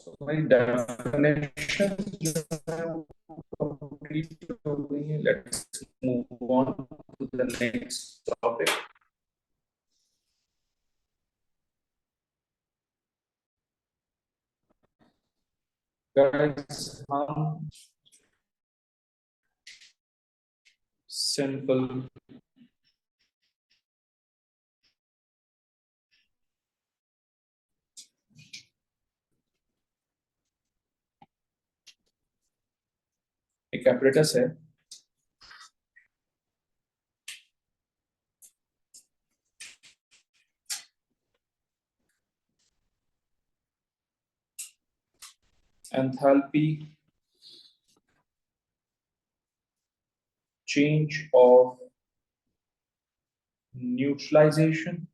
हमारी डेफिनेशन जो है वो कंप्लीट हो गई है। Let's move on to the next topic. Guys, हम सिंपल एक एपरेटस है, enthalpy change of neutralization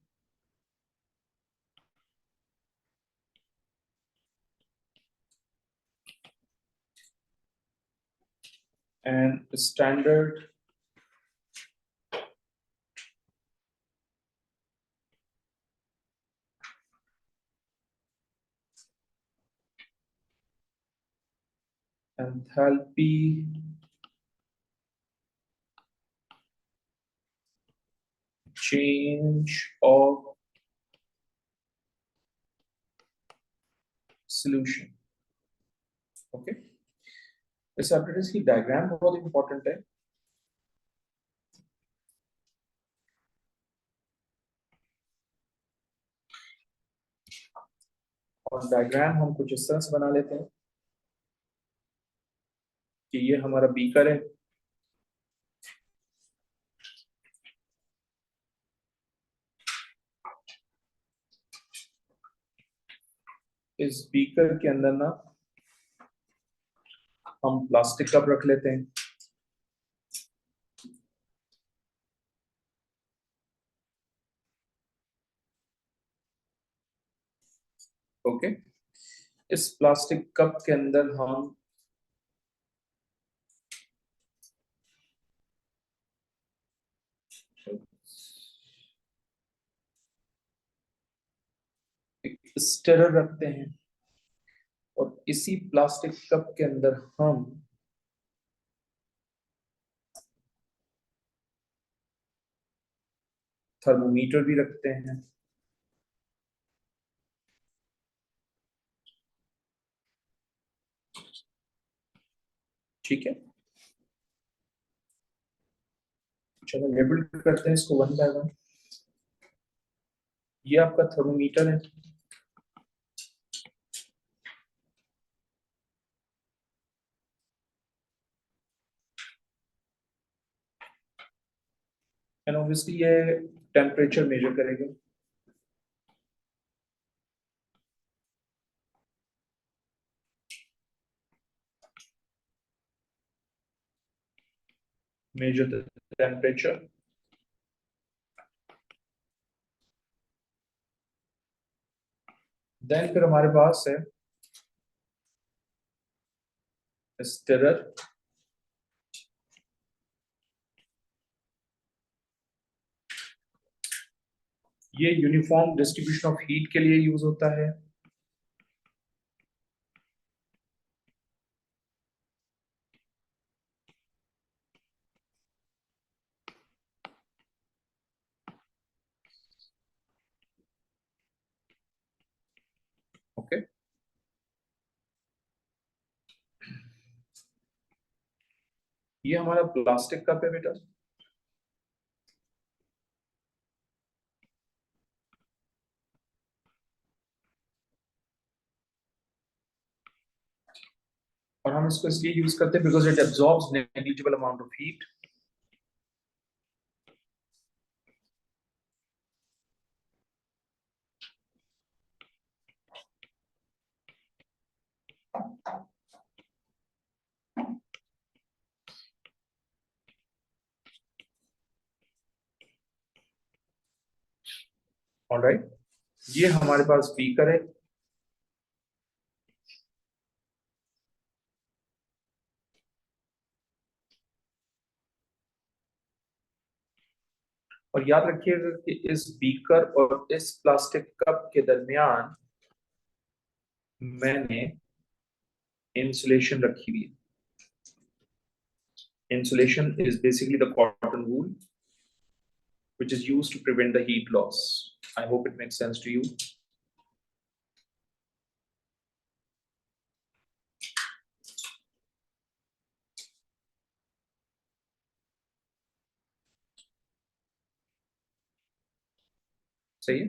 and standard enthalpy change of solution। Okay, इस एपरेटस की डायग्राम बहुत इंपॉर्टेंट है। और डायग्राम हम कुछ इस तरह से बना लेते हैं कि ये हमारा बीकर है, इस बीकर के अंदर ना हम प्लास्टिक कप रख लेते हैं। ओके, इस प्लास्टिक कप के अंदर हम एक स्टिरर रखते हैं और इसी प्लास्टिक कप के अंदर हम थर्मोमीटर भी रखते हैं। ठीक है, चलो लेबल करते हैं इसको वन बाय वन। ये आपका थर्मोमीटर है, एंड ऑब्वियसली ये टेम्परेचर मेजर करेगा। Measure the temperature. देन फिर हमारे पास है स्टिरर। ये यूनिफॉर्म डिस्ट्रीब्यूशन ऑफ हीट के लिए यूज होता है। ओके, ये हमारा प्लास्टिक कप है बेटा, और हम इसको इसलिए यूज करते हैं because it absorbs negligible amount of heat. Alright, ये हमारे पास बीकर है, और याद रखिएगा कि इस बीकर और इस प्लास्टिक कप के दरमियान मैंने इंसुलेशन रखी हुई है. Insulation is basically the cotton wool which is used to prevent the heat loss. I hope it makes sense to you. See?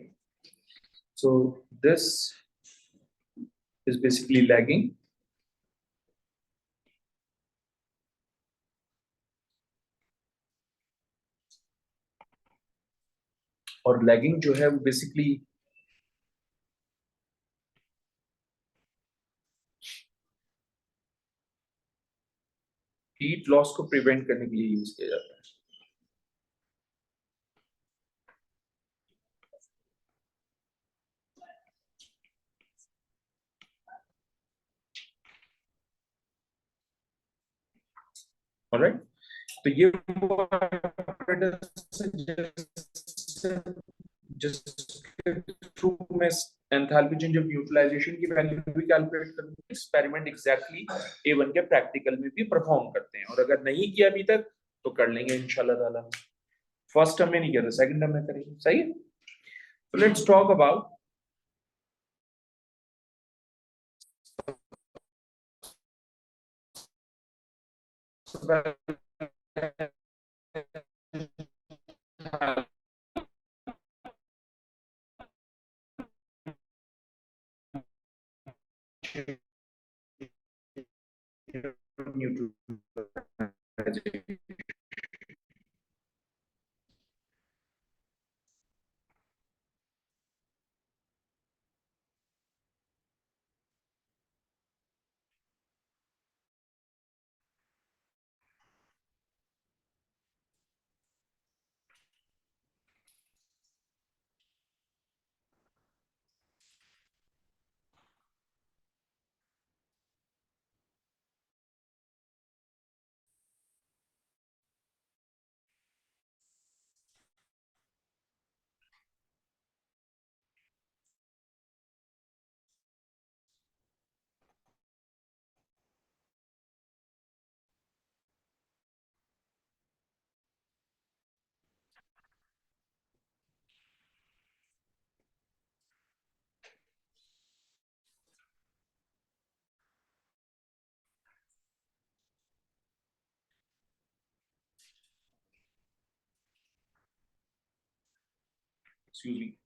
So this is basically lagging. और lagging जो है वो बेसिकली हीट लॉस को prevent करने के लिए use किया जाता है. ऑलराइट, तो ये जिसके थ्रू मैं एंथैल्पी चेंज ऑफ यूटिलाइजेशन की वैल्यू भी कैलकुलेट करूंगा. एक्सपेरिमेंट एग्जैक्टली A1 के प्रैक्टिकल में भी परफॉर्म करते हैं, और अगर नहीं किया अभी तक तो कर लेंगे इंशाल्लाह ताला. फर्स्ट टर्म में नहीं किया था, सेकंड टर्म में करेंगे. सही है. So let's talk about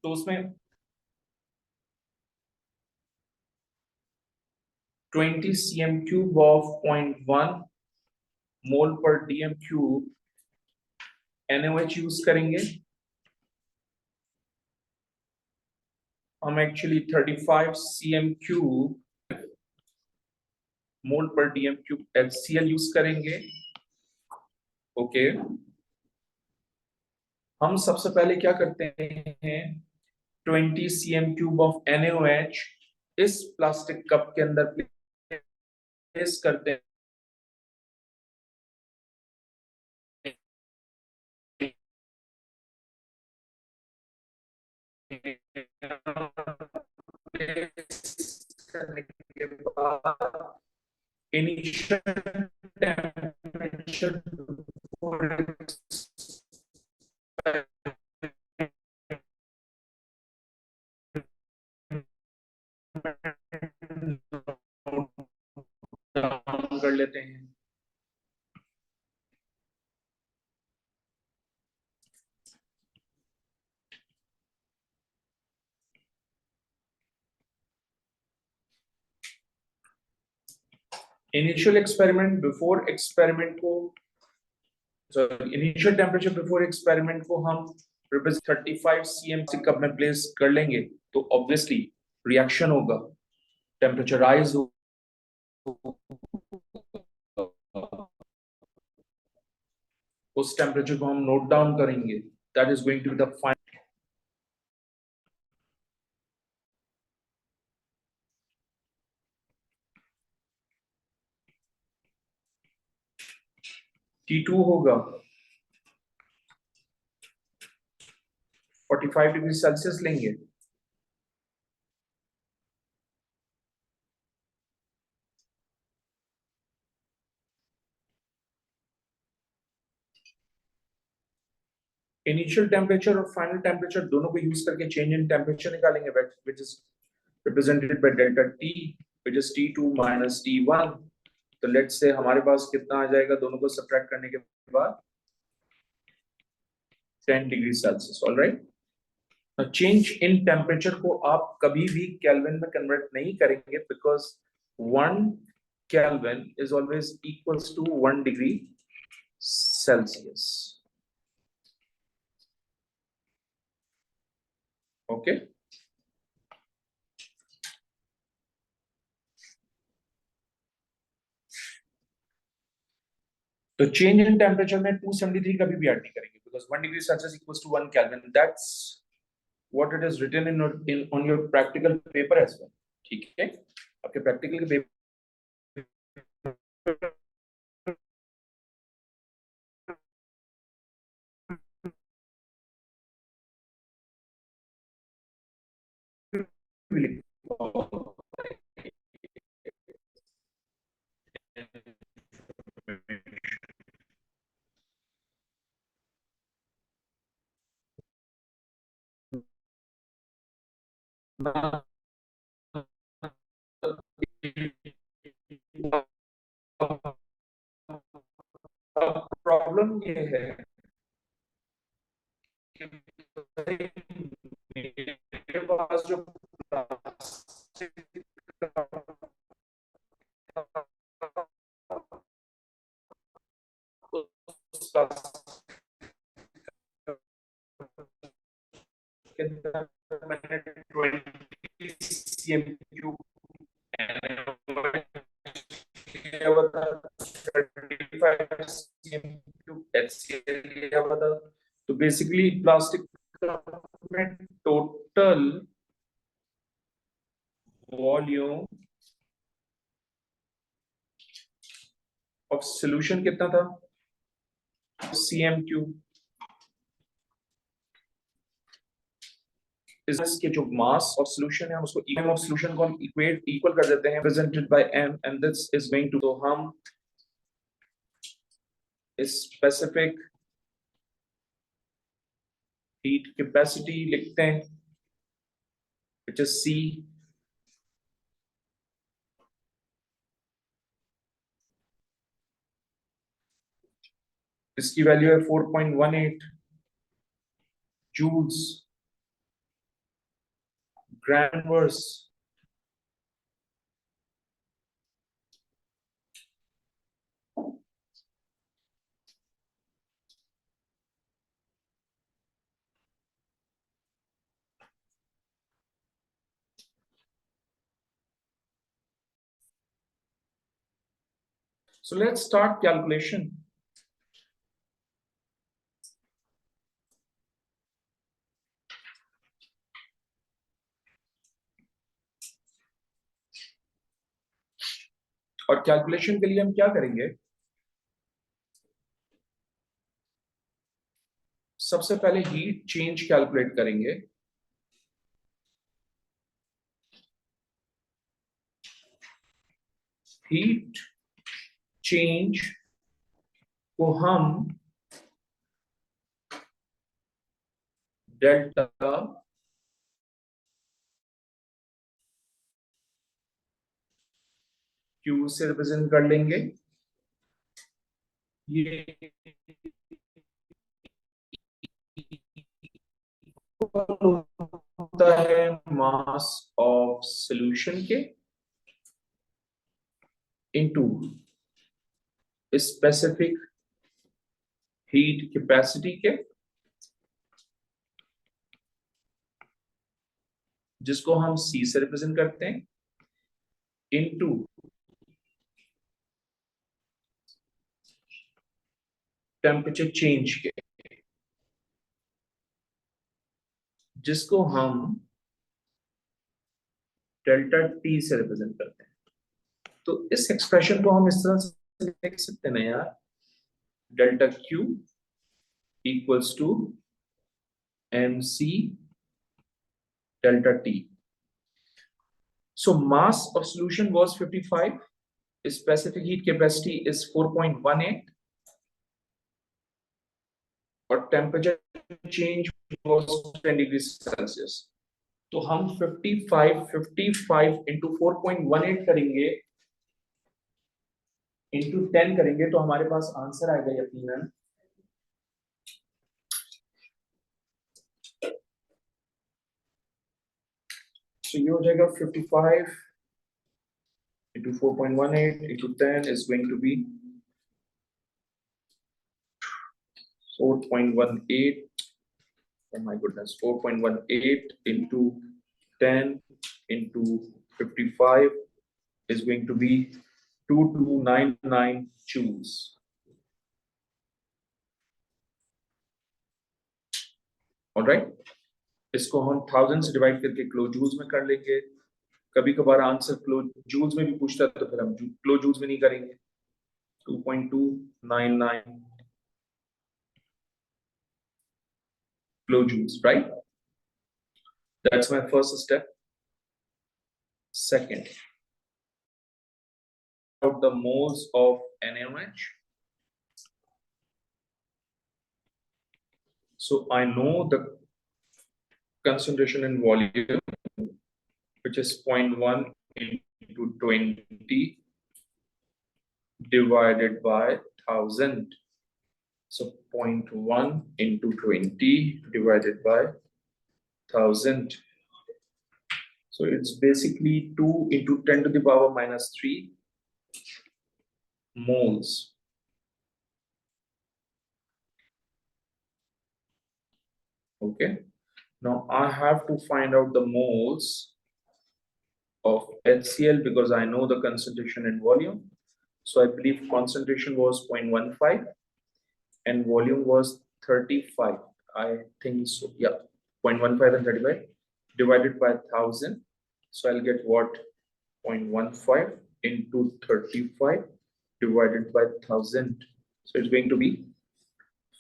तो उसमें 20 cm cube of 0.1 मोल पर dm क्यूब NaOH यूज करेंगे. हम एक्चुअली 35 cm क्यूब मोल पर dm क्यूब HCl यूज करेंगे. ओके, हम सबसे पहले क्या करते हैं, 20 cm क्यूब ऑफ NaOH इस प्लास्टिक कप के अंदर प्लेस करते हैं. करने के बाद इनिशियल टेम्परेचर डाउन कर लेते हैं. इनिशियल एक्सपेरिमेंट बिफोर एक्सपेरिमेंट को इनिशियल टेम्परेचर बिफोर एक्सपेरिमेंट को हम 35 cm कप में प्लेस कर लेंगे तो ऑब्वियसली रिएक्शन होगा, टेम्परेचर राइज होगा. उस टेम्परेचर को हम नोट डाउन करेंगे. That is going to be the final. T2 होगा 45 डिग्री सेल्सियस लेंगे. इनिशियल टेम्परेचर और फाइनल टेम्परेचर दोनों को यूज करके चेंज इन टेम्परेचर निकालेंगे, which is represented by delta T, which is T2 minus T1। तो let's say हमारे पास कितना आ जाएगा दोनों को सब्ट्रैक्ट करने के बाद 10 degree Celsius. Alright, change in temperature को आप कभी भी केल्विन में कन्वर्ट नहीं करेंगे, because 1 Kelvin is always equals to 1 degree Celsius. Okay, तो चेंज इन टेम्परेचर में 273 कभी भी ऐड नहीं करेंगे, because 1 degree Celsius equals to 1 Kelvin. That's what it is written in on your practical paper as well। ठीक है, आपके practical के पेपर प्रॉब्लम ये है कि मेरे पास जो मैंने 20 cm³ तो बेसिकली प्लास्टिक में टोटल वॉल्यूम ऑफ सॉल्यूशन कितना था, cm³। इसके जो मास ऑफ सॉल्यूशन है हम उसको इक्वल ऑफ सॉल्यूशन को हम इक्वल कर देते हैं, presented by m, and this is going to, तो हम स्पेसिफिक हीट कैपेसिटी लिखते हैं, व्हिच इज C, इसकी वैल्यू है 4.18 जूल्स ग्रानवर्स। So let's start calculation. और कैलकुलेशन के लिए हम क्या करेंगे, सबसे पहले हीट चेंज कैलकुलेट करेंगे। हीट चेंज को हम डेल्टा Q से रिप्रेजेंट कर लेंगे। ये होता है मास ऑफ सॉल्यूशन के इनटू स्पेसिफिक हीट कैपेसिटी के, जिसको हम C से रिप्रेजेंट करते हैं, इनटू टेम्परेचर चेंज के, जिसको हम डेल्टा T से रिप्रेजेंट करते हैं। तो इस एक्सप्रेशन को हम इस तरह से लिख सकते हैं ना यार, delta Q equals to MC delta T। So mass of solution was 55, specific heat capacity is 4.18 और temperature change was 10 degrees Celsius. तो हम 55 into 4.18 करेंगे into 10 करेंगे तो हमारे पास आंसर आएगा यकीनन so ये हो जाएगा 55 into 4.18 into 10 is going to be 4.18. Oh my goodness, 4.18 into 10 into 55 is going to be 2299 joules. All right, इसको हम 1000 से डिवाइड करके किलो जूल्स में कर लेंगे. कभी कभार आंसर किलो जूल्स में भी पूछता है तो फिर हम किलो जूल्स में नहीं करेंगे. 2.299 kilojoules, right? That's my first step. Second, out the moles of NaOH. So I know the concentration in volume, which is 0.1 into 20 divided by 1000. So 0.1 into 20 divided by 1000. So it's basically 2 into 10 to the power minus 3 moles. Okay. Now I have to find out the moles of HCl because I know the concentration and volume. So I believe concentration was 0.15 and volume was 35. I think so. Yeah, 0.15 and 35 divided by 1000. So I'll get what? 0.15 into 35 divided by 1000. So it's going to be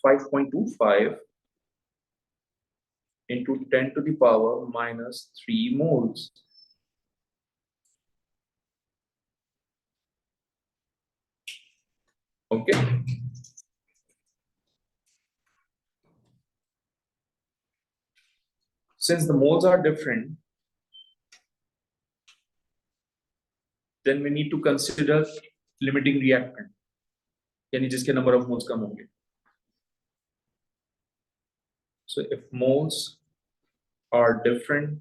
5.25 into 10 to the power minus 3 moles. Okay. Since the moles are different, then we need to consider limiting reactant, यानी जिसके number of moles कम होंगे. So if moles are different,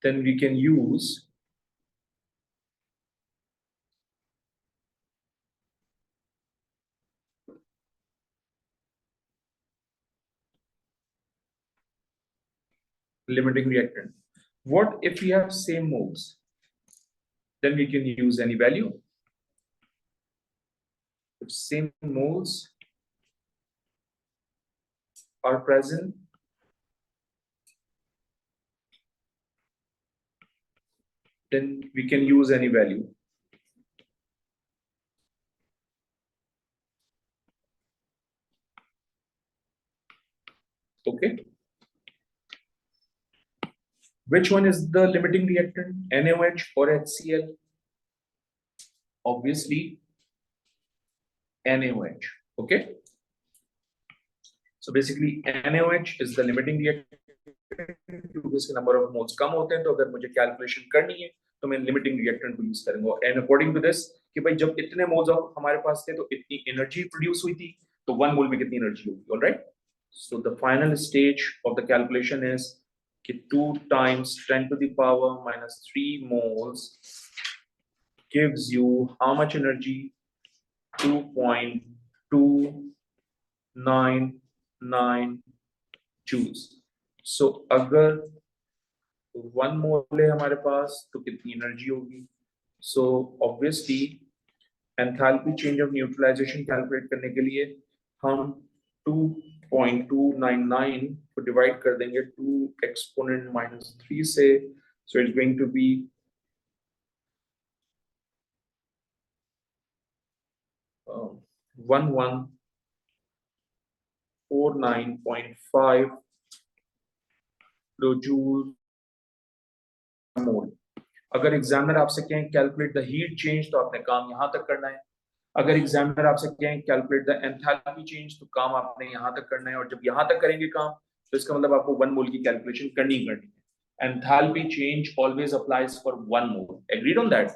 then we can use limiting reactant. What if we have same moles? Then we can use any value. If same moles are present, then we can use any value. Okay. Which one is the limiting reactant, NaOH or HCl? Obviously, NaOH. Okay. So basically, NaOH is the limiting reactant. क्योंकि इसके number of moles कम होते हैं तो अगर मुझे calculation करनी है तो मैं लिमिटिंग रिएक्टेंट को यूज करूंगा. एंड अकॉर्डिंग टू दिस कि भाई जब इतने मोल्स हमारे पास थे तो इतनी एनर्जी प्रोड्यूस हुई थी तो 1 मोल में कितनी एनर्जी होगी. Alright. So the final stage of the calculation is कि 2 times 10 to the power minus 3 moles gives you how much energy? 2.299 joules. So अगर 1 मोल है हमारे पास तो कितनी एनर्जी होगी? So obviously enthalpy change of neutralization calculate करने के लिए हम 2.299 को डिवाइड कर देंगे 2 एक्सपोनेंट माइनस 3 से. So it's going to be 1149.5 kilojoule mole. अगर एग्जामिनर आपसे कहें कैलकुलेट द हीट चेंज तो आपने काम यहाँ तक करना है। अगर एग्जामिनर आपसे कहें कैलकुलेट द एंथैल्पी चेंज तो काम आपने यहाँ तक करना है। और जब यहाँ तक करेंगे काम तो इसका मतलब आपको 1 मोल की कैलकुलेशन करनी है। Enthalpy change always applies for 1 mole. Agreed on that?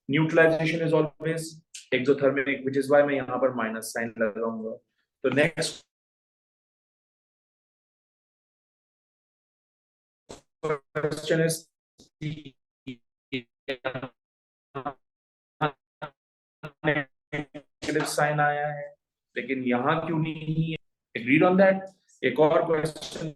Neutralization is always exothermic, which is why मैं यहाँ पर माइनस साइन लगाऊंगा। तो next question is negative sign आया है लेकिन यहाँ क्यों नहीं है? Agreed on that? एक और क्वेश्चन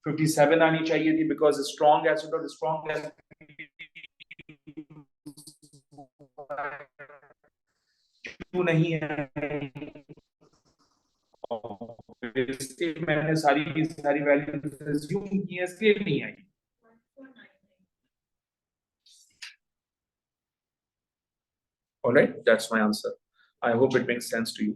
तो 57 आनी चाहिए थी बिकॉज स्ट्रॉन्ग एसिड और स्ट्रॉन्ग एसिड क्यों नहीं है? मैंने सारी की सारी वैल्यूज अज्यूम की है इसलिए नहीं आई। All right, that's my answer. I hope it makes sense to you.